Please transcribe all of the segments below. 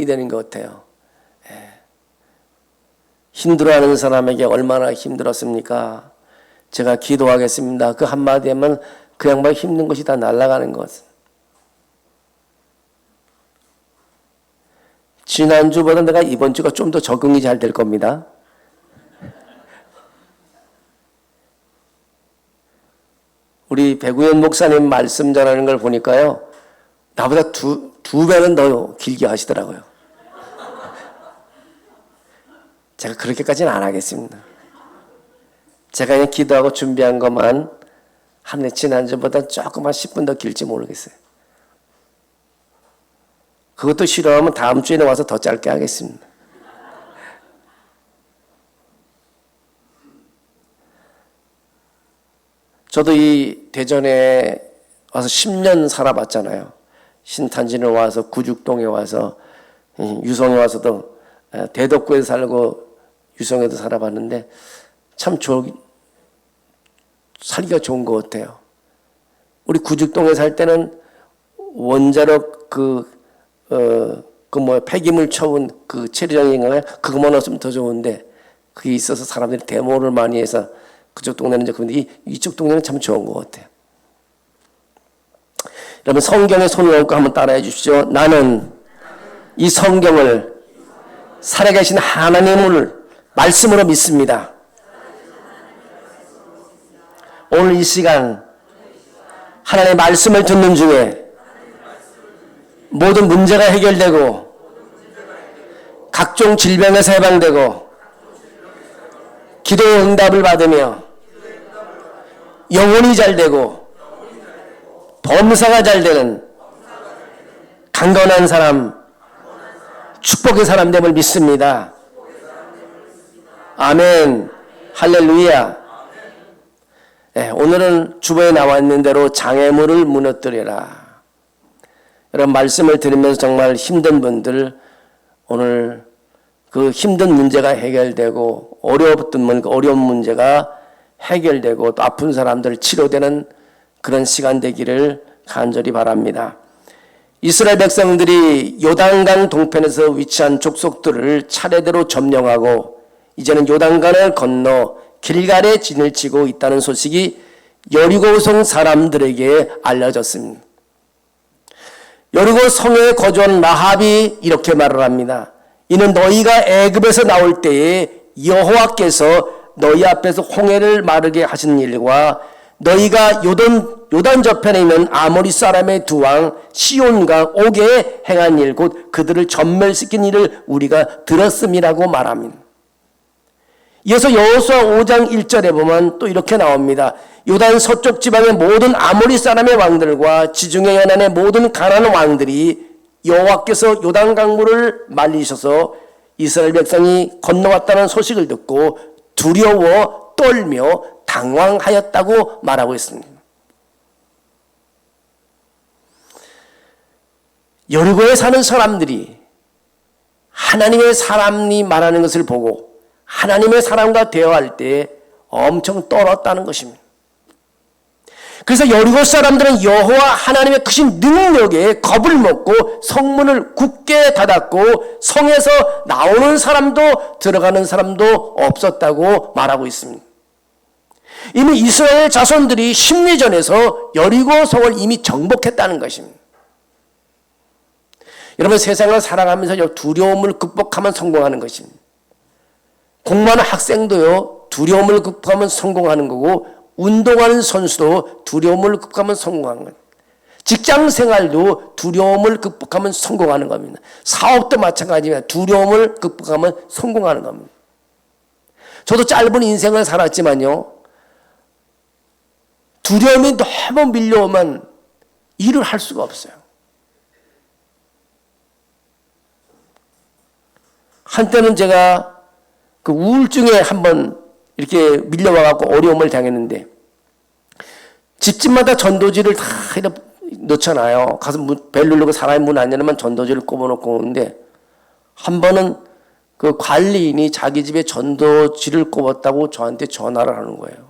되는 것 같아요. 힘들어하는 사람에게 얼마나 힘들었습니까? 제가 기도하겠습니다. 그 한마디 하면 그 양반 힘든 것이 다 날아가는 것. 지난주보다 내가 이번 주가 좀 더 적응이 잘 될 겁니다. 우리 배구현 목사님 말씀 전하는 걸 보니까요, 나보다 두 배는 더 길게 하시더라고요. 제가 그렇게까지는 안 하겠습니다. 제가 그냥 기도하고 준비한 것만 한 지난주보다 조금만 10분 더 길지 모르겠어요. 그것도 싫어하면 다음 주에는 와서 더 짧게 하겠습니다. 저도 이 대전에 와서 10년 살아봤잖아요. 신탄진에 와서 구죽동에 와서 유성에 와서도 대덕구에 살고 유성에도 살아봤는데 참 살기가 좋은 것 같아요. 우리 구죽동에 살 때는 원자력 폐기물 처분 체류장인가요? 그것만 없으면 더 좋은데 그게 있어서 사람들이 데모를 많이 해서 그쪽 동네는 이제 그런데 이쪽 동네는 참 좋은 것 같아요. 여러분 성경에 손을 얹고 한번 따라해 주십시오. 나는 이 성경을 살아계신 하나님을 말씀으로 믿습니다. 오늘 이 시간 하나님의 말씀을 듣는 중에 모든 문제가 해결되고 각종 질병에서 해방되고 기도의 응답을 받으며 영혼이 잘 되고 범사가 잘 되는 강건한 사람, 축복의 사람 됨을 믿습니다. 아멘. 할렐루야. 네, 오늘은 주보에 나와 있는 대로 장애물을 무너뜨려라. 여러분 말씀을 들으면서 정말 힘든 분들 오늘 그 힘든 문제가 해결되고 어려운 문제가 해결되고 또 아픈 사람들 치료되는 그런 시간 되기를 간절히 바랍니다. 이스라엘 백성들이 요단강 동편에서 위치한 족속들을 차례대로 점령하고 이제는 요단강을 건너 길갈에 진을 치고 있다는 소식이 여리고성 사람들에게 알려졌습니다. 여리고 성에 거주한 라합이 이렇게 말을 합니다. 이는 너희가 애굽에서 나올 때에 여호와께서 너희 앞에서 홍해를 마르게 하신 일과 너희가 요단 저편에 있는 아모리 사람의 두 왕 시온과 옥에 행한 일 곧 그들을 전멸시킨 일을 우리가 들었음이라고 말합니다. 이어서 여호수아 5장 1절에 보면 또 이렇게 나옵니다. 요단 서쪽 지방의 모든 아모리 사람의 왕들과 지중해 연안의 모든 가나안 왕들이 여호와께서 요단 강물을 말리셔서 이스라엘 백성이 건너왔다는 소식을 듣고 두려워 떨며 당황하였다고 말하고 있습니다. 여리고에 사는 사람들이 하나님의 사람이 말하는 것을 보고 하나님의 사람과 대화할 때 엄청 떨었다는 것입니다. 그래서 여리고 사람들은 여호와 하나님의 크신 능력에 겁을 먹고 성문을 굳게 닫았고 성에서 나오는 사람도 들어가는 사람도 없었다고 말하고 있습니다. 이미 이스라엘 자손들이 심리전에서 여리고 성을 이미 정복했다는 것입니다. 여러분 세상을 살아가면서 두려움을 극복하면 성공하는 것입니다. 공부하는 학생도요 두려움을 극복하면 성공하는 거고 운동하는 선수도 두려움을 극복하면 성공하는 거예요. 직장생활도 두려움을 극복하면 성공하는 겁니다. 사업도 마찬가지입니다. 두려움을 극복하면 성공하는 겁니다. 저도 짧은 인생을 살았지만요. 두려움이 너무 밀려오면 일을 할 수가 없어요. 한때는 제가 그 우울증에 한번 이렇게 밀려와갖고 어려움을 당했는데 집집마다 전도지를 다 넣잖아요. 가서 벨 누르고 사람이 문 안 열면 전도지를 꼽아놓고 오는데 한 번은 그 관리인이 자기 집에 전도지를 꼽았다고 저한테 전화를 하는 거예요.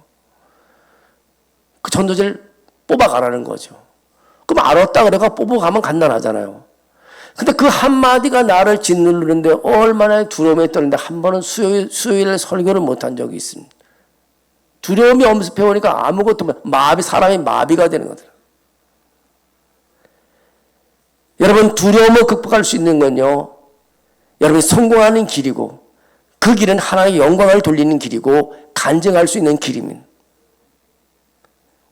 그 전도지를 뽑아가라는 거죠. 그럼 알았다 그래가 뽑아가면 간단하잖아요. 근데 그 한마디가 나를 짓누르는데 얼마나 두려움에 떨는데 한 번은 수요일 설교를 못한 적이 있습니다. 두려움이 없어서 배우니까 아무것도 사람이 마비가 되는 거더라. 여러분, 두려움을 극복할 수 있는 건요, 여러분이 성공하는 길이고 그 길은 하나님의 영광을 돌리는 길이고 간증할 수 있는 길입니다.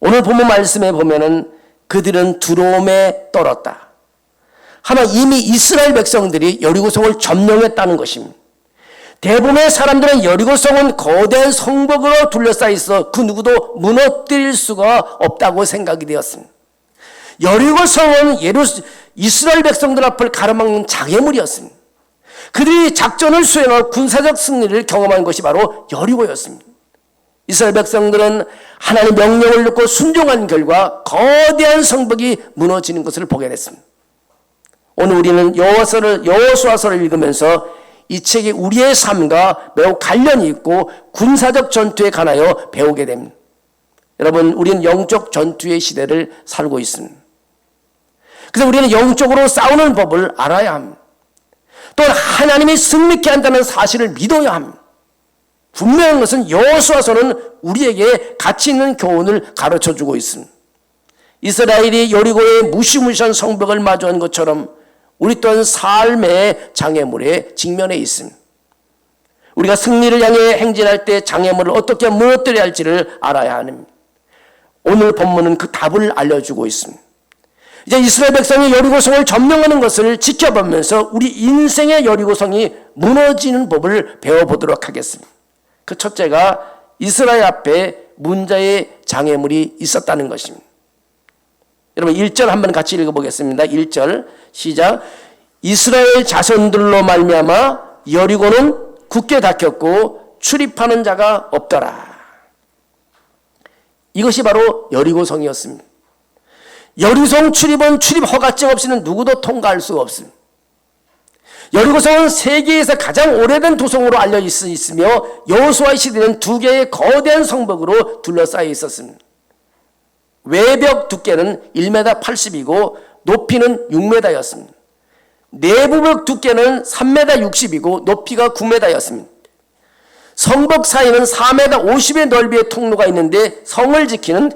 오늘 본문 말씀에 보면은 그들은 두려움에 떨었다. 하나 이미 이스라엘 백성들이 여리고성을 점령했다는 것입니다. 대부분의 사람들은 여리고성은 거대한 성벽으로 둘러싸여 있어 그 누구도 무너뜨릴 수가 없다고 생각이 되었습니다. 여리고성은 이스라엘 백성들 앞을 가로막는 장애물이었습니다. 그들이 작전을 수행하고 군사적 승리를 경험한 것이 바로 여리고였습니다. 이스라엘 백성들은 하나님의 명령을 듣고 순종한 결과 거대한 성벽이 무너지는 것을 보게 됐습니다. 오늘 우리는 여호수아서를 읽으면서 이 책이 우리의 삶과 매우 관련이 있고 군사적 전투에 관하여 배우게 됩니다. 여러분, 우리는 영적 전투의 시대를 살고 있습니다. 그래서 우리는 영적으로 싸우는 법을 알아야 합니다. 또한 하나님이 승리케 한다는 사실을 믿어야 합니다. 분명한 것은 여호수아서는 우리에게 가치 있는 교훈을 가르쳐주고 있습니다. 이스라엘이 여리고의 무시무시한 성벽을 마주한 것처럼 우리 또한 삶의 장애물에 직면해 있습니다. 우리가 승리를 향해 행진할 때 장애물을 어떻게 무너뜨려야 할지를 알아야 합니다. 오늘 본문은 그 답을 알려주고 있습니다. 이제 이스라엘 백성이 여리고성을 점령하는 것을 지켜보면서 우리 인생의 여리고성이 무너지는 법을 배워보도록 하겠습니다. 그 첫째가 이스라엘 앞에 문자의 장애물이 있었다는 것입니다. 여러분 1절 한번 같이 읽어보겠습니다. 1절 시작. 이스라엘 자손들로 말미암아 여리고는 굳게 닫혔고 출입하는 자가 없더라. 이것이 바로 여리고성이었습니다. 여리고성 출입은 출입 허가증 없이는 누구도 통과할 수가 없습니다. 여리고성은 세계에서 가장 오래된 도성으로 알려져 있으며 여호수아 시대는 두 개의 거대한 성벽으로 둘러싸여 있었습니다. 외벽 두께는 1m 80이고 높이는 6m였습니다. 내부벽 두께는 3m 60이고 높이가 9m였습니다. 성벽 사이는 4m 50의 넓이의 통로가 있는데 성을 지키는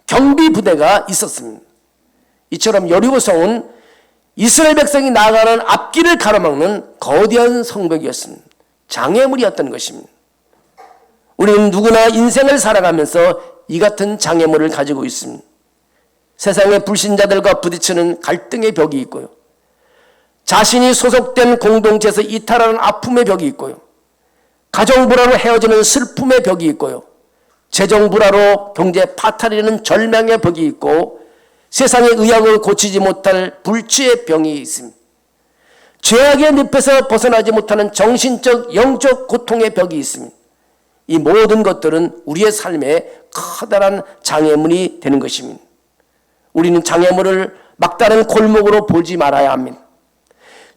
경비부대가 있었습니다. 이처럼 여리고성은 이스라엘 백성이 나아가는 앞길을 가로막는 거대한 성벽이었습니다. 장애물이었던 것입니다. 우리는 누구나 인생을 살아가면서 이 같은 장애물을 가지고 있습니다. 세상의 불신자들과 부딪히는 갈등의 벽이 있고요. 자신이 소속된 공동체에서 이탈하는 아픔의 벽이 있고요. 가정불화로 헤어지는 슬픔의 벽이 있고요. 재정불화로 경제 파탄이라는 절망의 벽이 있고 세상의 의학을 고치지 못할 불치의 병이 있습니다. 죄악의 늪에서 벗어나지 못하는 정신적, 영적 고통의 벽이 있습니다. 이 모든 것들은 우리의 삶에 커다란 장애물이 되는 것입니다. 우리는 장애물을 막다른 골목으로 보지 말아야 합니다.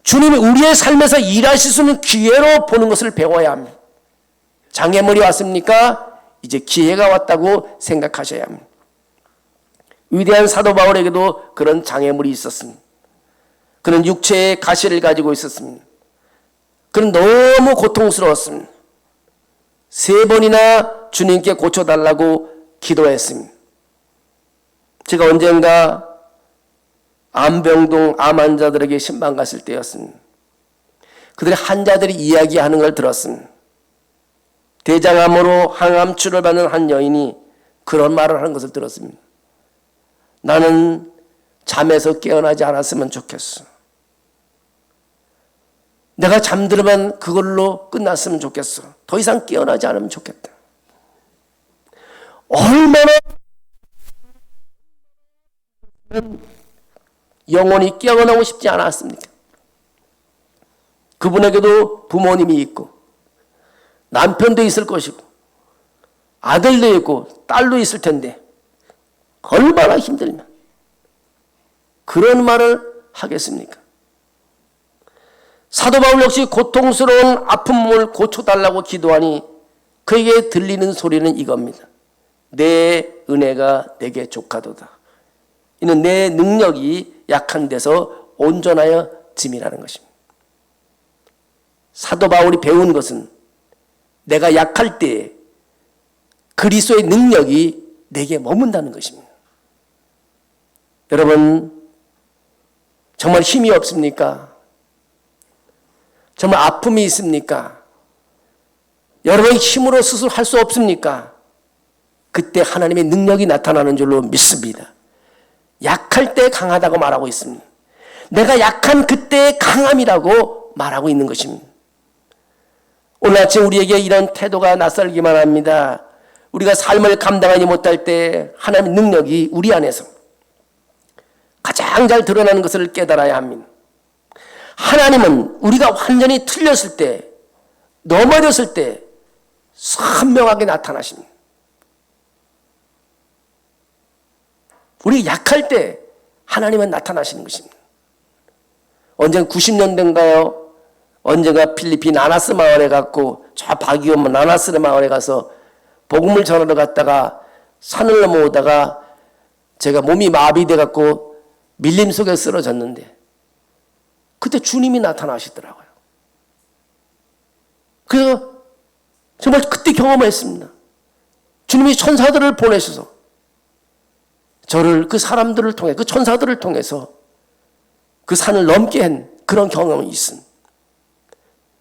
주님이 우리의 삶에서 일하실 수 있는 기회로 보는 것을 배워야 합니다. 장애물이 왔습니까? 이제 기회가 왔다고 생각하셔야 합니다. 위대한 사도 바울에게도 그런 장애물이 있었습니다. 그는 육체의 가시를 가지고 있었습니다. 그는 너무 고통스러웠습니다. 3번이나 주님께 고쳐달라고 기도했습니다. 제가 언젠가 암병동 암 환자들에게 신방 갔을 때였습니다. 그들의 환자들이 이야기하는 걸 들었습니다. 대장암으로 항암치료를 받는 한 여인이 그런 말을 하는 것을 들었습니다. 나는 잠에서 깨어나지 않았으면 좋겠어. 내가 잠들면 그걸로 끝났으면 좋겠어. 더 이상 깨어나지 않으면 좋겠다. 얼마나 영원히 깨어나고 싶지 않았습니까? 그분에게도 부모님이 있고 남편도 있을 것이고 아들도 있고 딸도 있을 텐데 얼마나 힘들면 그런 말을 하겠습니까? 사도 바울 역시 고통스러운 아픈 몸을 고쳐달라고 기도하니 그에게 들리는 소리는 이겁니다. 내 은혜가 내게 족하도다. 이는 내 능력이 약한 데서 온전하여 쓰러짐이라는 것입니다. 사도 바울이 배운 것은 내가 약할 때 그리스도의 능력이 내게 머문다는 것입니다. 여러분, 정말 힘이 없습니까? 정말 아픔이 있습니까? 여러분의 힘으로 스스로 할 수 없습니까? 그때 하나님의 능력이 나타나는 줄로 믿습니다. 약할 때 강하다고 말하고 있습니다. 내가 약한 그때의 강함이라고 말하고 있는 것입니다. 오늘 아침 우리에게 이런 태도가 낯설기만 합니다. 우리가 삶을 감당하지 못할 때 하나님의 능력이 우리 안에서 가장 잘 드러나는 것을 깨달아야 합니다. 하나님은 우리가 완전히 틀렸을 때, 넘어졌을 때 선명하게 나타나십니다. 우리 약할 때 하나님은 나타나시는 것입니다. 언젠가 90년대인가요? 언젠가 필리핀 아나스 마을에 갔고 저 바기오면 나나스 마을에 가서 복음을 전하러 갔다가 산을 넘어오다가 제가 몸이 마비돼 갖고 밀림 속에 쓰러졌는데 그때 주님이 나타나시더라고요. 그래서 정말 그때 경험했습니다. 주님이 천사들을 보내셔서 저를 그 사람들을 통해 그 천사들을 통해서 그 산을 넘게 한 그런 경험이 있습니다.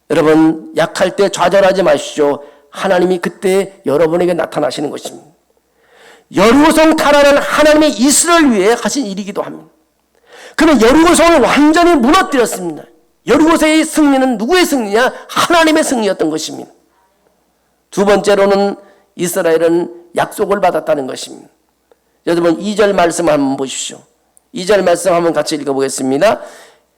여러분, 약할 때 좌절하지 마시죠. 하나님이 그때 여러분에게 나타나시는 것입니다. 여리고성 탈환은 하나님의 이스라엘 위해 하신 일이기도 합니다. 그러면 여리고성을 완전히 무너뜨렸습니다. 여리고성의 승리는 누구의 승리냐? 하나님의 승리였던 것입니다. 두 번째로는 이스라엘은 약속을 받았다는 것입니다. 여러분 2절 말씀 한번 보십시오. 2절 말씀 한번 같이 읽어보겠습니다.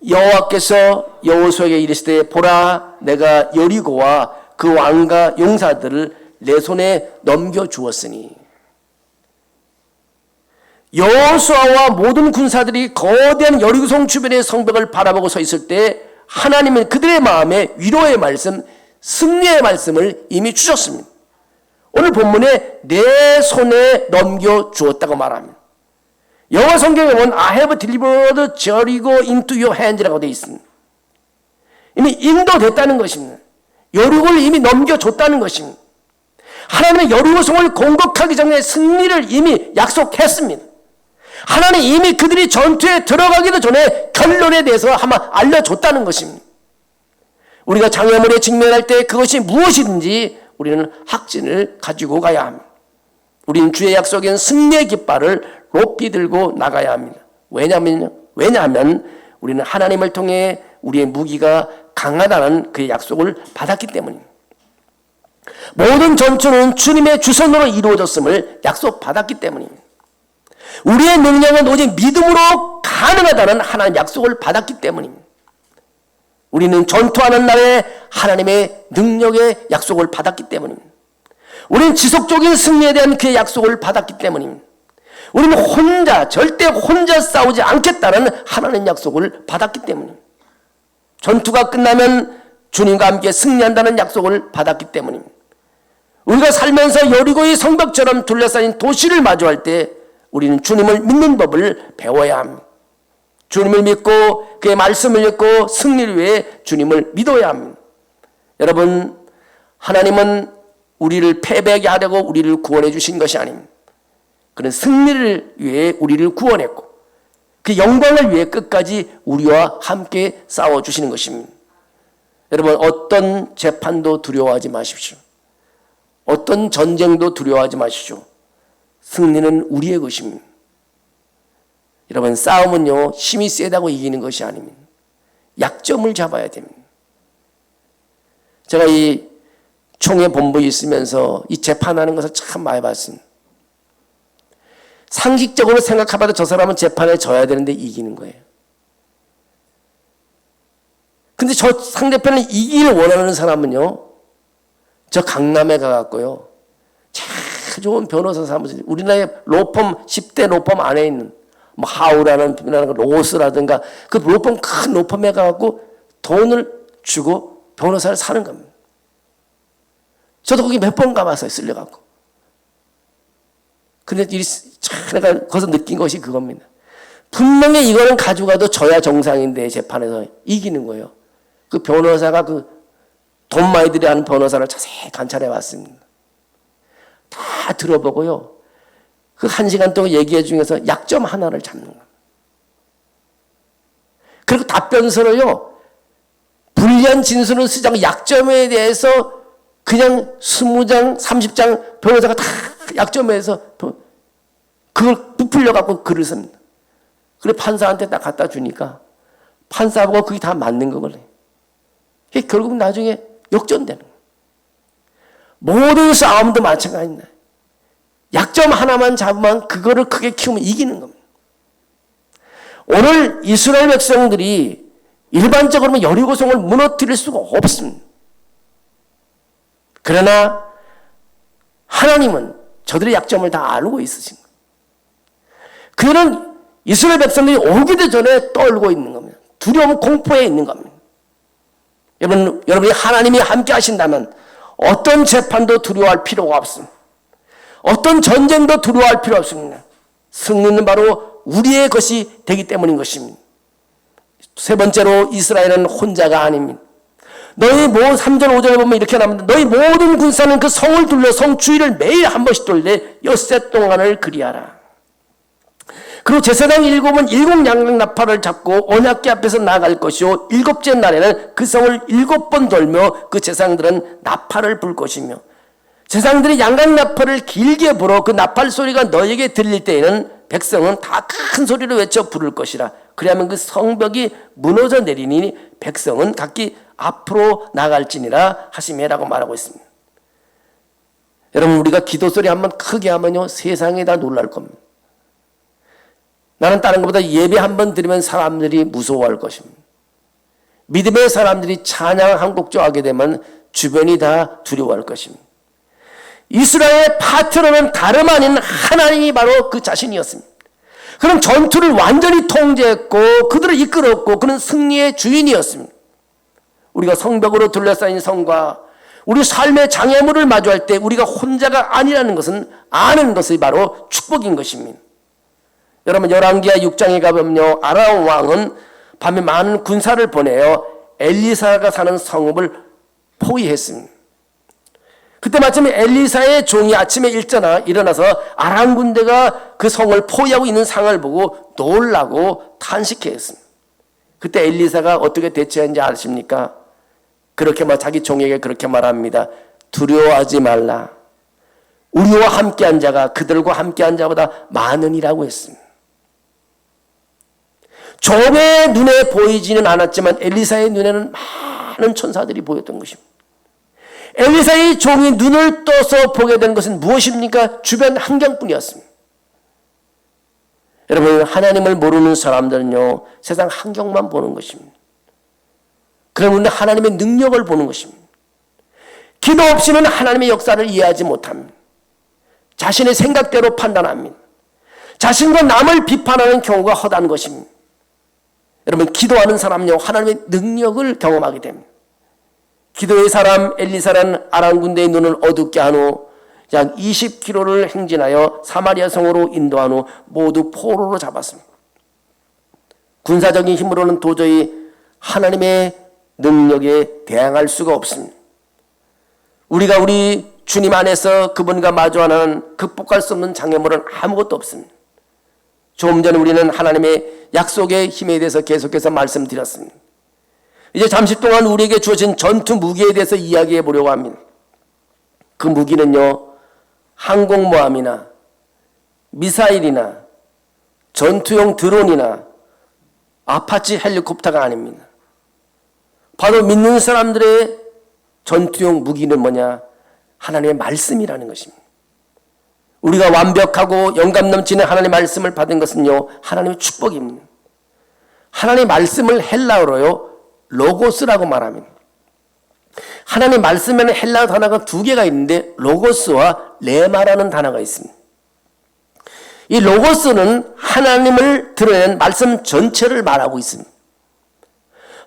여호와께서 여호수아에게 이르시되 보라 내가 여리고와 그 왕과 용사들을 내 손에 넘겨주었으니. 여호수아와 모든 군사들이 거대한 여리고성 주변의 성벽을 바라보고 서 있을 때 하나님은 그들의 마음에 위로의 말씀, 승리의 말씀을 이미 주셨습니다. 오늘 본문에 내 손에 넘겨주었다고 말합니다. 영어 성경에 보면 I have delivered Jericho into your hands라고 되어 있습니다. 이미 인도됐다는 것입니다. 여리고를 이미 넘겨줬다는 것입니다. 하나님은 여리고성을 공격하기 전에 승리를 이미 약속했습니다. 하나님 이미 그들이 전투에 들어가기도 전에 결론에 대해서 한번 알려줬다는 것입니다. 우리가 장애물에 직면할 때 그것이 무엇이든지 우리는 확신을 가지고 가야 합니다. 우리는 주의 약속인 승리의 깃발을 높이 들고 나가야 합니다. 왜냐하면 우리는 하나님을 통해 우리의 무기가 강하다는 그의 약속을 받았기 때문입니다. 모든 전투는 주님의 주선으로 이루어졌음을 약속받았기 때문입니다. 우리의 능력은 오직 믿음으로 가능하다는 하나님의 약속을 받았기 때문입니다. 우리는 전투하는 날에 하나님의 능력의 약속을 받았기 때문입니다. 우리는 지속적인 승리에 대한 그의 약속을 받았기 때문입니다. 우리는 절대 혼자 싸우지 않겠다는 하나님의 약속을 받았기 때문입니다. 전투가 끝나면 주님과 함께 승리한다는 약속을 받았기 때문입니다. 우리가 살면서 여리고의 성벽처럼 둘러싸인 도시를 마주할 때 우리는 주님을 믿는 법을 배워야 합니다. 주님을 믿고 그의 말씀을 믿고 승리를 위해 주님을 믿어야 합니다. 여러분, 하나님은 우리를 패배하게 하려고 우리를 구원해 주신 것이 아닙니다. 그는 승리를 위해 우리를 구원했고 그 영광을 위해 끝까지 우리와 함께 싸워주시는 것입니다. 여러분, 어떤 재판도 두려워하지 마십시오. 어떤 전쟁도 두려워하지 마십시오. 승리는 우리의 것입니다. 여러분, 싸움은요 힘이 세다고 이기는 것이 아닙니다. 약점을 잡아야 됩니다. 제가 이 총회 본부에 있으면서 이 재판하는 것을 참 많이 봤습니다. 상식적으로 생각해봐도 저 사람은 재판에 져야 되는데 이기는 거예요. 근데 저 상대편을 이기를 원하는 사람은요, 저 강남에 가갖고요, 참 좋은 변호사 사무실, 우리나라의 로펌, 10대 로펌 안에 있는, 뭐, 하우라는, 로스라든가, 그 로펌, 큰 로펌에 가갖고 돈을 주고 변호사를 사는 겁니다. 저도 거기 몇 번 가봤어요, 쓸려갖고. 근데 내가 거기서 느낀 것이 그겁니다. 분명히 이거는 가져가도 져야 정상인데 재판에서 이기는 거예요. 그 변호사가 그 돈 많이 들여하는 변호사를 자세히 관찰해 봤습니다. 다 들어보고요. 그 1시간 동안 얘기해 중에서 약점 하나를 잡는 거예요. 그리고 답변서를요. 불리한 진술을 쓰지 않고 약점에 대해서 그냥 20장, 30장 변호사가 다 약점에서 그걸 부풀려 갖고 글을 씁니다. 그리고 판사한테 딱 갖다 주니까 판사하고 그게 다 맞는 거거든요. 결국 나중에 역전되는 거예요. 모든 싸움도 마찬가지입니다. 약점 하나만 잡으면 그거를 크게 키우면 이기는 겁니다. 오늘 이스라엘 백성들이 일반적으로 여리고성을 무너뜨릴 수가 없습니다. 그러나 하나님은 저들의 약점을 다 알고 있으신 거예요. 그는 이스라엘 백성들이 오기도 전에 떨고 있는 겁니다. 두려움, 공포에 있는 겁니다. 여러분이 하나님이 함께 하신다면 어떤 재판도 두려워할 필요가 없습니다. 어떤 전쟁도 두려워할 필요 없습니다. 승리는 바로 우리의 것이 되기 때문인 것입니다. 세 번째로 이스라엘은 혼자가 아닙니다. 너희 3절 5절에 보면 이렇게 나옵니다. 너희 모든 군사는 그 성을 둘러 성 주위를 매일 한 번씩 돌되 엿새 동안을 그리하라. 그리고 제사장 7은 7 양각 나팔을 잡고 언약궤 앞에서 나아갈 것이요 7째 날에는 그 성을 7번 돌며 그 제사장들은 나팔을 불 것이며 제사장들이 양각 나팔을 길게 불어 그 나팔 소리가 너에게 들릴 때에는 백성은 다 큰 소리로 외쳐 부를 것이라. 그리하면 그 성벽이 무너져 내리니 백성은 각기 앞으로 나갈지니라 하시매라고 말하고 있습니다. 여러분 우리가 기도 소리 한번 크게 하면요 세상에 다 놀랄 겁니다. 나는 다른 것보다 예배 한번 드리면 사람들이 무서워할 것입니다. 믿음의 사람들이 찬양 한 곡 하게 되면 주변이 다 두려워할 것입니다. 이스라엘의 파트너는 다름 아닌 하나님이 바로 그 자신이었습니다. 그는 전투를 완전히 통제했고 그들을 이끌었고 그는 승리의 주인이었습니다. 우리가 성벽으로 둘러싸인 성과 우리 삶의 장애물을 마주할 때 우리가 혼자가 아니라는 것은 아는 것이 바로 축복인 것입니다. 여러분 열왕기하 6장에 가보면요 아람 왕은 밤에 많은 군사를 보내어 엘리사가 사는 성읍을 포위했습니다. 그때 마침 엘리사의 종이 아침에 일어나서 아람 군대가 그 성을 포위하고 있는 상황을 보고 놀라고 탄식했습니다. 그때 엘리사가 어떻게 대처했는지 아십니까? 그렇게 자기 종에게 그렇게 말합니다. 두려워하지 말라. 우리와 함께한 자가 그들과 함께한 자보다 많으니라고 했습니다. 종의 눈에 보이지는 않았지만 엘리사의 눈에는 많은 천사들이 보였던 것입니다. 엘리사의 종이 눈을 떠서 보게 된 것은 무엇입니까? 주변 환경뿐이었습니다. 여러분 하나님을 모르는 사람들은요 세상 환경만 보는 것입니다. 그런데 하나님의 능력을 보는 것입니다. 기도 없이는 하나님의 역사를 이해하지 못합니다. 자신의 생각대로 판단합니다. 자신과 남을 비판하는 경우가 허다한 것입니다. 여러분 기도하는 사람은요 하나님의 능력을 경험하게 됩니다. 기도의 사람 엘리사라는 아람 군대의 눈을 어둡게 한 후 약 20km를 행진하여 사마리아 성으로 인도한 후 모두 포로로 잡았습니다. 군사적인 힘으로는 도저히 하나님의 능력에 대항할 수가 없습니다. 우리가 우리 주님 안에서 그분과 마주하는 극복할 수 없는 장애물은 아무것도 없습니다. 조금 전에 우리는 하나님의 약속의 힘에 대해서 계속해서 말씀드렸습니다. 이제 잠시 동안 우리에게 주어진 전투 무기에 대해서 이야기해 보려고 합니다. 그 무기는요 항공모함이나 미사일이나 전투용 드론이나 아파치 헬리콥터가 아닙니다. 바로 믿는 사람들의 전투용 무기는 뭐냐? 하나님의 말씀이라는 것입니다. 우리가 완벽하고 영감 넘치는 하나님의 말씀을 받은 것은요 하나님의 축복입니다. 하나님의 말씀을 헬라어로요 로고스라고 말합니다. 하나님의 말씀에는 헬라어 단어가 2개가 있는데 로고스와 레마라는 단어가 있습니다. 이 로고스는 하나님을 드러내는 말씀 전체를 말하고 있습니다.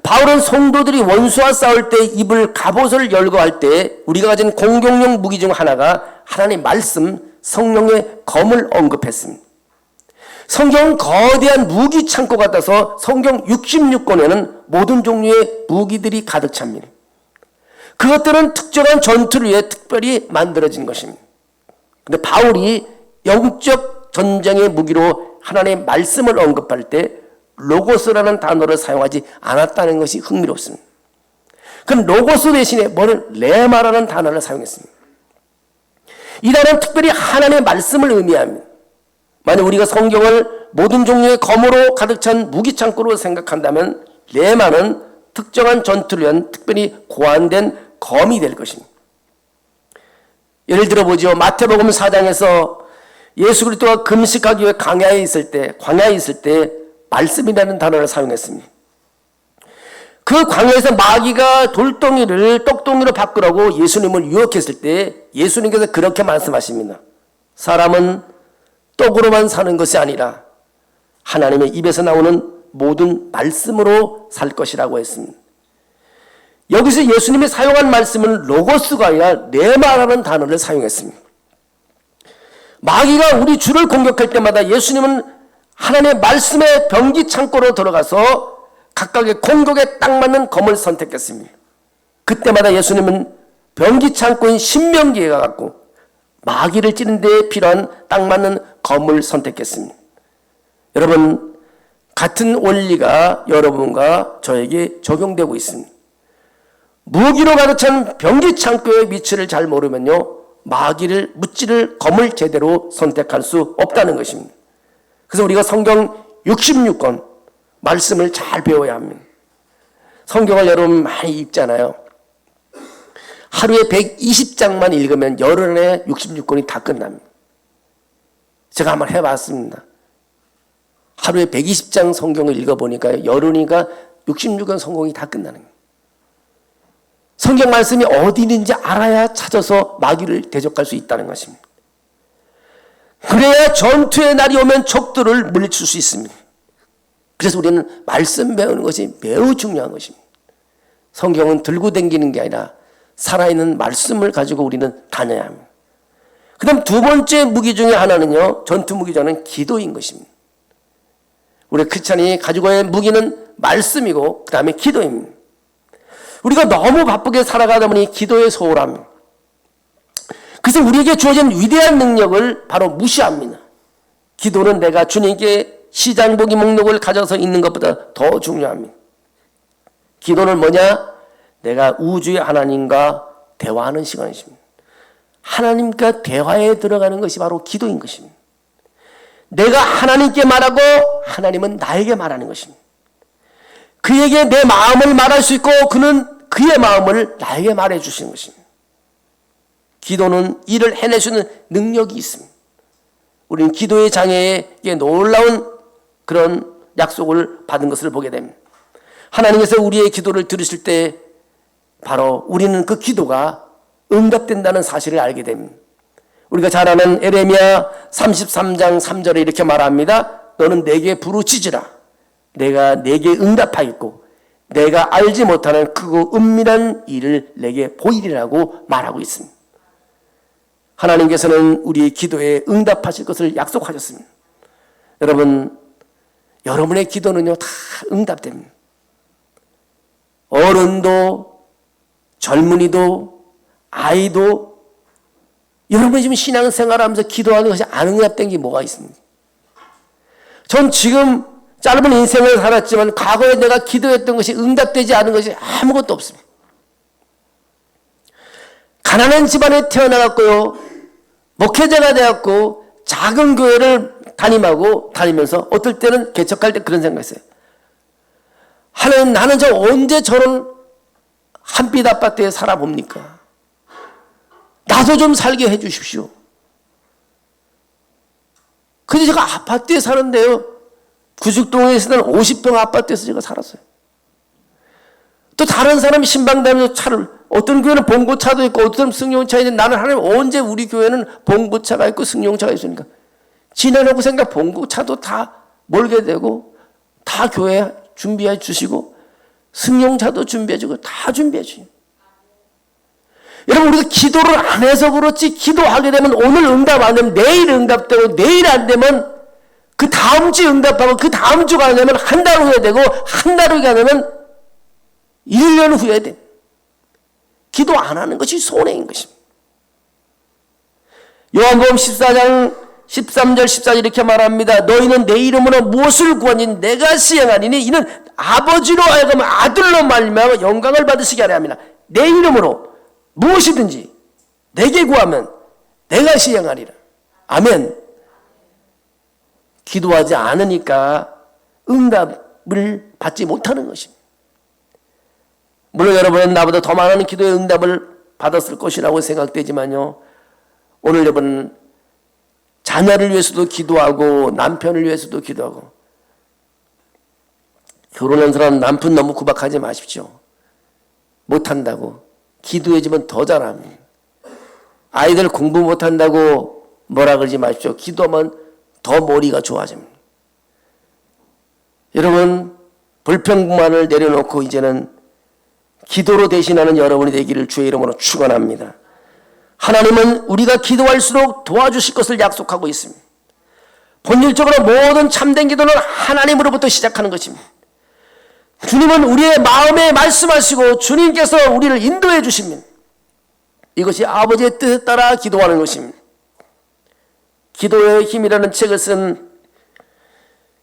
바울은 성도들이 원수와 싸울 때 입을 갑옷을 열거할 때 우리가 가진 공격용 무기 중 하나가 하나님의 말씀 성령의 검을 언급했습니다. 성경은 거대한 무기 창고 같아서 성경 66권에는 모든 종류의 무기들이 가득 찹니다. 그것들은 특정한 전투를 위해 특별히 만들어진 것입니다. 근데 바울이 영적 전쟁의 무기로 하나님의 말씀을 언급할 때 로고스라는 단어를 사용하지 않았다는 것이 흥미롭습니다. 그럼 로고스 대신에 뭐는 레마라는 단어를 사용했습니다. 이 단어는 특별히 하나님의 말씀을 의미합니다. 만약 우리가 성경을 모든 종류의 검으로 가득 찬 무기창고로 생각한다면 레마는 특정한 전투를 위한 특별히 고안된 검이 될 것입니다. 예를 들어보죠. 마태복음 4장에서 예수 그리스도가 금식하기 위해 광야에 있을 때 말씀이라는 단어를 사용했습니다. 그 광야에서 마귀가 돌덩이를 떡덩이로 바꾸라고 예수님을 유혹했을 때 예수님께서 그렇게 말씀하십니다. 사람은 떡으로만 사는 것이 아니라 하나님의 입에서 나오는 모든 말씀으로 살 것이라고 했습니다. 여기서 예수님이 사용한 말씀은 로고스가 아니라 레마라는 단어를 사용했습니다. 마귀가 우리 주를 공격할 때마다 예수님은 하나님의 말씀의 병기 창고로 들어가서 각각의 공격에 딱 맞는 검을 선택했습니다. 그때마다 예수님은 병기 창고인 신명기에 가갖고 마귀를 찌는 데 필요한 딱 맞는 검을 선택했습니다. 여러분, 같은 원리가 여러분과 저에게 적용되고 있습니다. 무기로 가득 찬 병기 창고의 위치를 잘 모르면요, 마귀를 무찌를 검을 제대로 선택할 수 없다는 것입니다. 그래서 우리가 성경 66권 말씀을 잘 배워야 합니다. 성경을 여러분 많이 읽잖아요. 하루에 120장만 읽으면 열흘에 66권이 다 끝납니다. 제가 한번 해봤습니다. 하루에 120장 성경을 읽어보니까 열흘이니까 66권 성경이 다 끝나는 거예요. 성경 말씀이 어디 있는지 알아야 찾아서 마귀를 대적할 수 있다는 것입니다. 그래야 전투의 날이 오면 적들을 물리칠 수 있습니다. 그래서 우리는 말씀 배우는 것이 매우 중요한 것입니다. 성경은 들고 다니는 게 아니라 살아있는 말씀을 가지고 우리는 다녀야 합니다. 그 다음 두 번째 무기 중에 하나는요, 전투 무기 중에는 기도인 것입니다. 우리 크리스찬이 가지고 있는 무기는 말씀이고 그 다음에 기도입니다. 우리가 너무 바쁘게 살아가다 보니 기도에 소홀합니다. 그래서 우리에게 주어진 위대한 능력을 바로 무시합니다. 기도는 내가 주님께 시장보기 목록을 가져서 있는 것보다 더 중요합니다. 기도는 뭐냐? 내가 우주의 하나님과 대화하는 시간이십니다. 하나님과 대화에 들어가는 것이 바로 기도인 것입니다. 내가 하나님께 말하고 하나님은 나에게 말하는 것입니다. 그에게 내 마음을 말할 수 있고 그는 그의 마음을 나에게 말해 주시는 것입니다. 기도는 이를 해낼 수 있는 능력이 있습니다. 우리는 기도의 장애에 놀라운 그런 약속을 받은 것을 보게 됩니다. 하나님께서 우리의 기도를 들으실 때 바로 우리는 그 기도가 응답된다는 사실을 알게 됩니다. 우리가 잘 아는 에레미야 33장 3절에 이렇게 말합니다. 너는 내게 부르짖으라. 내가 내게 응답하겠고 내가 알지 못하는 크고 은밀한 일을 내게 보이리라고 말하고 있습니다. 하나님께서는 우리의 기도에 응답하실 것을 약속하셨습니다. 여러분, 여러분의 기도는요 다 응답됩니다. 어른도 젊은이도 아이도 여러분이 지금 신앙생활하면서 기도하는 것이 안 응답된 게 뭐가 있습니까? 전 지금 짧은 인생을 살았지만 과거에 내가 기도했던 것이 응답되지 않은 것이 아무것도 없습니다. 가난한 집안에 태어나갔고요, 목회자가 되었고 작은 교회를 다니면서 어떨 때는 개척할 때 그런 생각했어요. 하나님, 나는 저 언제 저런 한빛 아파트에 살아봅니까? 나도 좀 살게 해 주십시오. 근데 제가 아파트에 사는데요, 구죽동에 쓰는 50평 아파트에서 제가 살았어요. 또 다른 사람이 신방 다니면서 차를, 어떤 교회는 봉고차도 있고 어떤 승용차 있는데 나는 하나님 언제 우리 교회는 봉고차가 있고 승용차가 있으니까 지내려고 생각 봉고차도 다 몰게 되고 다 교회 준비해 주시고 승용차도 준비해 주고 다 준비해 주시고. 여러분, 우리가 기도를 안 해서 그렇지 기도하게 되면 오늘 응답 안 되면 내일 응답되고 내일 안 되면 그 다음 주에 응답하고 그 다음 주가 아니면 한 달 후에 되고 한 달 후에 아니면 1년 후에 돼. 기도 안 하는 것이 손해인 것입니다. 요한복음 14장 13절 14절 이렇게 말합니다. 너희는 내 이름으로 무엇을 구하니 내가 시행하리니 이는 아버지로 하여금 아들로 말미암아 영광을 받으시게 하려 합니다. 내 이름으로 무엇이든지 내게 구하면 내가 시행하리라. 아멘. 기도하지 않으니까 응답을 받지 못하는 것입니다. 물론 여러분은 나보다 더 많은 기도의 응답을 받았을 것이라고 생각되지만요, 오늘 여러분 자녀를 위해서도 기도하고 남편을 위해서도 기도하고, 결혼한 사람 남편 너무 구박하지 마십시오. 못한다고. 기도해주면 더 잘합니다. 아이들 공부 못한다고 뭐라 그러지 마십시오. 기도하면 더 머리가 좋아집니다. 여러분, 불평불만을 내려놓고 이제는 기도로 대신하는 여러분이 되기를 주의 이름으로 축원합니다. 하나님은 우리가 기도할수록 도와주실 것을 약속하고 있습니다. 본질적으로 모든 참된 기도는 하나님으로부터 시작하는 것입니다. 주님은 우리의 마음에 말씀하시고 주님께서 우리를 인도해 주십니다. 이것이 아버지의 뜻에 따라 기도하는 것입니다. 기도의 힘이라는 책을 쓴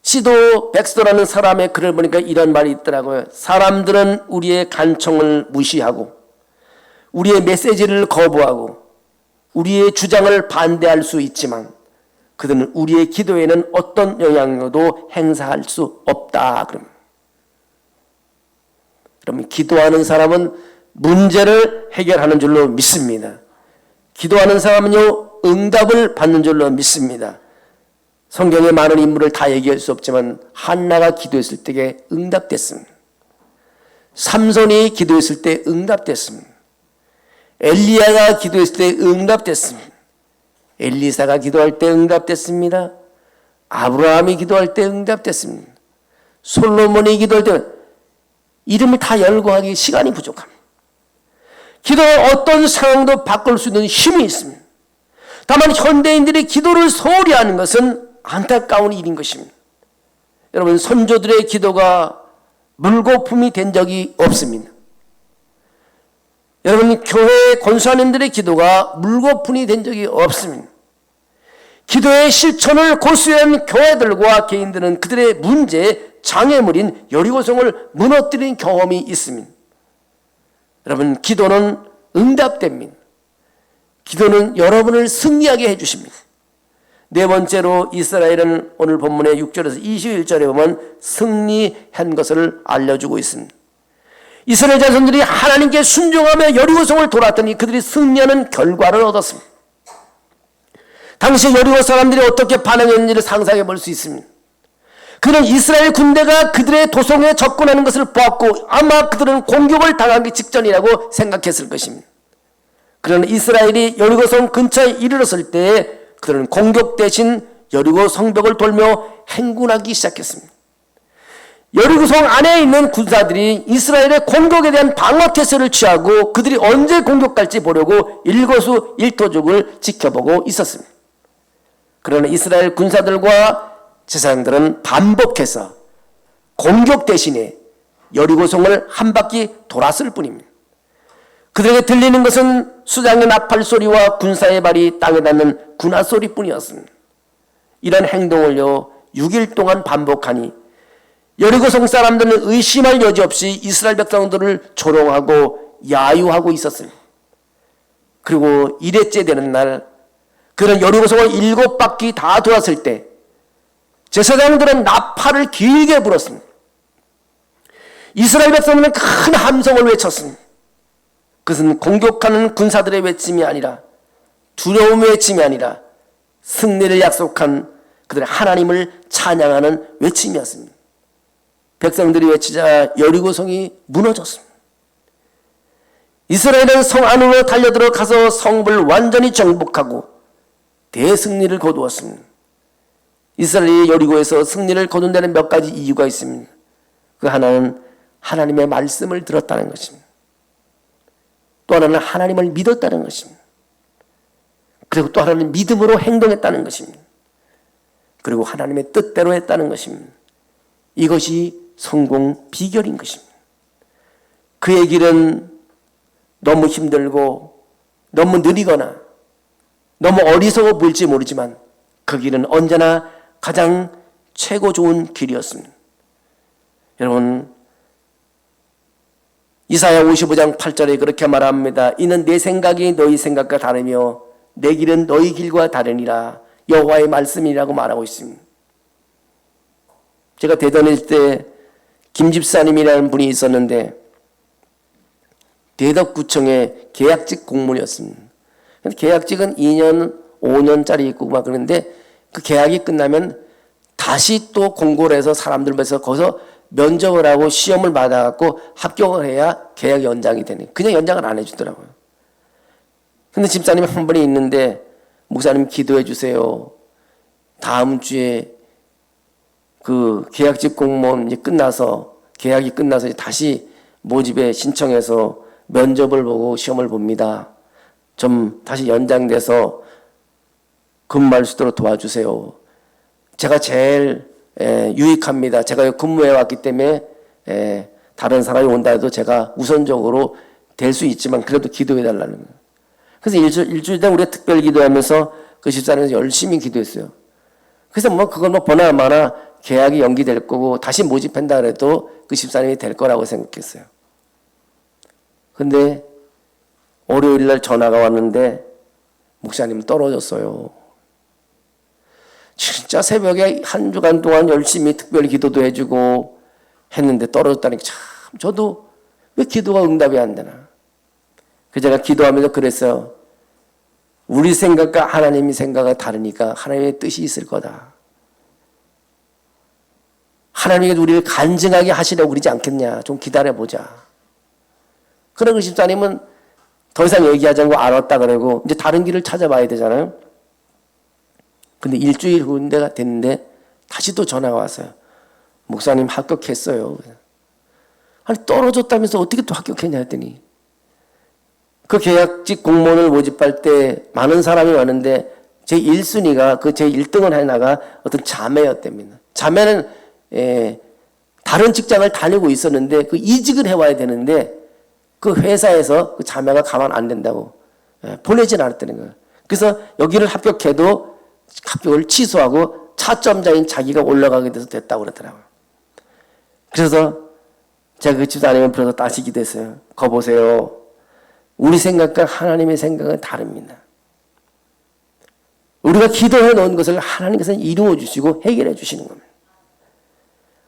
시도 백스도라는 사람의 글을 보니까 이런 말이 있더라고요. 사람들은 우리의 간청을 무시하고 우리의 메시지를 거부하고 우리의 주장을 반대할 수 있지만 그들은 우리의 기도에는 어떤 영향력도 행사할 수 없다. 그러면 기도하는 사람은 문제를 해결하는 줄로 믿습니다. 기도하는 사람은요, 응답을 받는 줄로 믿습니다. 성경의 많은 인물을 다 얘기할 수 없지만 한나가 기도했을 때에 응답됐습니다. 삼손이 기도했을 때 응답됐습니다. 엘리야가 기도했을 때 응답됐습니다. 엘리사가 기도할 때 응답됐습니다. 아브라함이 기도할 때 응답됐습니다. 솔로몬이 기도할 때 이름을 다 열고 하기 시간이 부족합니다. 기도의 어떤 상황도 바꿀 수 있는 힘이 있습니다. 다만 현대인들이 기도를 소홀히 하는 것은 안타까운 일인 것입니다. 여러분, 선조들의 기도가 물거품이 된 적이 없습니다. 여러분, 교회 권사님들의 기도가 물거품이 된 적이 없습니다. 기도의 실천을 고수한 교회들과 개인들은 그들의 문제, 장애물인 여리고성을 무너뜨린 경험이 있습니다. 여러분, 기도는 응답됩니다. 기도는 여러분을 승리하게 해주십니다. 네 번째로 이스라엘은 오늘 본문의 6절에서 21절에 보면 승리한 것을 알려주고 있습니다. 이스라엘 자손들이 하나님께 순종하며 여리고성을 돌았더니 그들이 승리하는 결과를 얻었습니다. 당시 여리고 사람들이 어떻게 반응했는지를 상상해 볼 수 있습니다. 그는 이스라엘 군대가 그들의 도성에 접근하는 것을 보았고 아마 그들은 공격을 당하기 직전이라고 생각했을 것입니다. 그러나 이스라엘이 여리고성 근처에 이르렀을 때 그들은 공격 대신 여리고 성벽을 돌며 행군하기 시작했습니다. 여리고성 안에 있는 군사들이 이스라엘의 공격에 대한 방어 태세를 취하고 그들이 언제 공격할지 보려고 일거수일투족을 지켜보고 있었습니다. 그러나 이스라엘 군사들과 제사장들은 반복해서 공격 대신에 여리고성을 한 바퀴 돌았을 뿐입니다. 그들에게 들리는 것은 수장의 나팔 소리와 군사의 발이 땅에 닿는 군화 소리뿐이었습니다. 이런 행동을요 6일 동안 반복하니 여리고성 사람들은 의심할 여지 없이 이스라엘 백성들을 조롱하고 야유하고 있었습니다. 그리고 1회째 되는 날 그런 여리고성을 7바퀴 다 돌았을 때 제사장들은 나팔을 길게 불었습니다. 이스라엘 백성들은 큰 함성을 외쳤습니다. 그것은 공격하는 군사들의 외침이 아니라 두려움의 외침이 아니라 승리를 약속한 그들의 하나님을 찬양하는 외침이었습니다. 백성들이 외치자 여리고성이 무너졌습니다. 이스라엘은 성 안으로 달려들어가서 성읍을 완전히 정복하고 대승리를 거두었습니다. 이스라엘이 여리고에서 승리를 거둔 데는 몇 가지 이유가 있습니다. 그 하나는 하나님의 말씀을 들었다는 것입니다. 또 하나는 하나님을 믿었다는 것입니다. 그리고 또 하나는 믿음으로 행동했다는 것입니다. 그리고 하나님의 뜻대로 했다는 것입니다. 이것이 성공 비결인 것입니다. 그의 길은 너무 힘들고 너무 느리거나 너무 어리석어 보일지 모르지만 그 길은 언제나 가장 최고 좋은 길이었습니다. 여러분, 이사야 55장 8절에 그렇게 말합니다. 이는 내 생각이 너희 생각과 다르며 내 길은 너희 길과 다르니라. 여호와의 말씀이라고 말하고 있습니다. 제가 대전에 있을 때 김집사님이라는 분이 있었는데 대덕구청의 계약직 공무원이었습니다. 계약직은 2년, 5년짜리 있고 막 그런데 그 계약이 끝나면 다시 또 공고를 해서 사람들 모여서 거기서 면접을 하고 시험을 받아갖고 합격을 해야 계약이 연장이 되네. 그냥 연장을 안 해주더라고요. 근데 집사님이 한 분이 있는데 목사님 기도해 주세요. 다음 주에 그 계약직 공무원 이제 끝나서 계약이 끝나서 다시 모집에 신청해서 면접을 보고 시험을 봅니다. 좀 다시 연장돼서 근무할 수 있도록 도와주세요. 제가 제일 유익합니다. 제가 근무해 왔기 때문에 다른 사람이 온다 해도 제가 우선적으로 될 수 있지만 그래도 기도해 달라는 거예요. 그래서 일주일 때 우리가 특별 기도하면서 그 집사람이 열심히 기도했어요. 그래서 뭐 그건 뭐 보나마나 계약이 연기될 거고 다시 모집한다 그래도 그 집사님이 될 거라고 생각했어요. 근데 월요일 날 전화가 왔는데 목사님 떨어졌어요. 진짜 새벽에 한 주간 동안 열심히 특별 기도도 해주고 했는데 떨어졌다니까 참 저도 왜 기도가 응답이 안 되나. 그래서 제가 기도하면서 그랬어요. 우리 생각과 하나님의 생각이 다르니까 하나님의 뜻이 있을 거다. 하나님이 우리를 간증하게 하시려고 그러지 않겠냐. 좀 기다려보자. 그런 그 집사님은 더 이상 얘기하지 않고 알았다 그러고 이제 다른 길을 찾아봐야 되잖아요. 근데 일주일 후가 됐는데 다시 또 전화가 왔어요. 목사님 합격했어요. 아니 떨어졌다면서 어떻게 또 합격했냐 했더니 그 계약직 공무원을 모집할 때 많은 사람이 왔는데 제 1순위가 그 제 1등을 해나가 어떤 자매였답니다. 자매는 다른 직장을 다니고 있었는데 그 이직을 해와야 되는데 그 회사에서 그 자매가 가만 안 된다고 보내진 않았다는 거예요. 그래서 여기를 합격해도 합격을 취소하고 차점자인 자기가 올라가게 돼서 됐다고 그러더라고요. 그래서 제가 그 집사님을 불러서 다시 기도했어요. 거 보세요. 우리 생각과 하나님의 생각은 다릅니다. 우리가 기도해 놓은 것을 하나님께서 이루어 주시고 해결해 주시는 겁니다.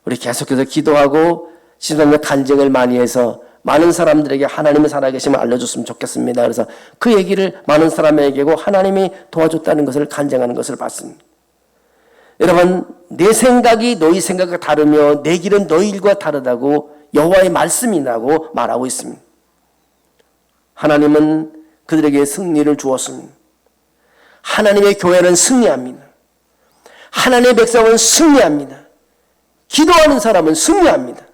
우리 계속해서 기도하고 신앙의 간증을 많이 해서 많은 사람들에게 하나님의 살아계심을 알려줬으면 좋겠습니다. 그래서 그 얘기를 많은 사람에게고 하나님이 도와줬다는 것을 간증하는 것을 봤습니다. 여러분, 내 생각이 너희 생각과 다르며 내 길은 너희 일과 다르다고 여호와의 말씀이라고 말하고 있습니다. 하나님은 그들에게 승리를 주었습니다. 하나님의 교회는 승리합니다. 하나님의 백성은 승리합니다. 기도하는 사람은 승리합니다.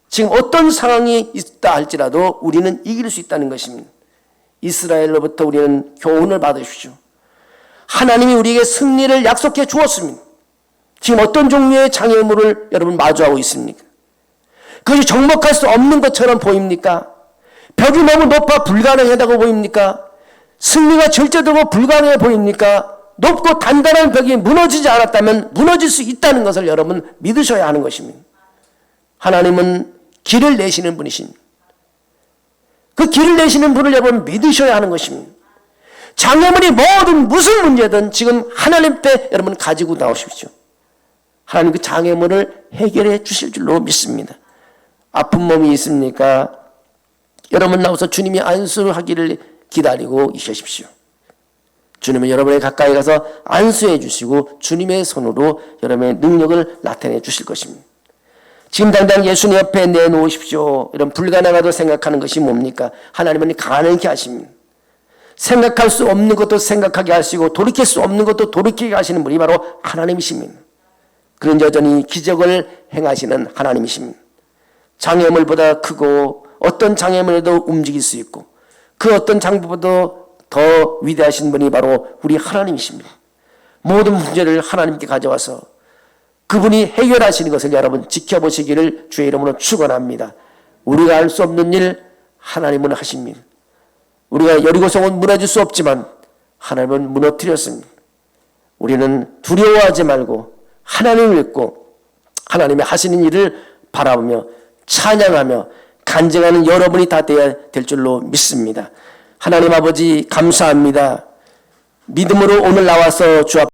지금 어떤 상황이 있다 할지라도 우리는 이길 수 있다는 것입니다. 이스라엘로부터 우리는 교훈을 받으십시오. 하나님이 우리에게 승리를 약속해 주었습니다. 지금 어떤 종류의 장애물을 여러분 마주하고 있습니까? 그것이 정복할 수 없는 것처럼 보입니까? 벽이 너무 높아 불가능하다고 보입니까? 승리가 절제되고 불가능해 보입니까? 높고 단단한 벽이 무너지지 않았다면 무너질 수 있다는 것을 여러분 믿으셔야 하는 것입니다. 하나님은 길을 내시는 분이십니다. 그 길을 내시는 분을 여러분 믿으셔야 하는 것입니다. 장애물이 뭐든 무슨 문제든 지금 하나님 때 여러분 가지고 나오십시오. 하나님 그 장애물을 해결해 주실 줄로 믿습니다. 아픈 몸이 있습니까? 여러분 나와서 주님이 안수를 하기를 기다리고 계십시오. 주님은 여러분의 가까이 가서 안수해 주시고 주님의 손으로 여러분의 능력을 나타내 주실 것입니다. 지금 당장 예수님 옆에 내놓으십시오. 이런 불가능하다고 생각하는 것이 뭡니까? 하나님은 가능케 하십니다. 생각할 수 없는 것도 생각하게 하시고 돌이킬 수 없는 것도 돌이키게 하시는 분이 바로 하나님이십니다. 그런 여전히 기적을 행하시는 하나님이십니다. 장애물보다 크고 어떤 장애물에도 움직일 수 있고 그 어떤 장비보다 더 위대하신 분이 바로 우리 하나님이십니다. 모든 문제를 하나님께 가져와서 그분이 해결하시는 것을 여러분 지켜보시기를 주의 이름으로 축원합니다. 우리가 할 수 없는 일 하나님은 하십니다. 우리가 여리고성은 무너질 수 없지만 하나님은 무너뜨렸습니다. 우리는 두려워하지 말고 하나님을 믿고 하나님의 하시는 일을 바라보며 찬양하며 간증하는 여러분이 다 되어야 될 줄로 믿습니다. 하나님 아버지 감사합니다. 믿음으로 오늘 나와서 주 앞에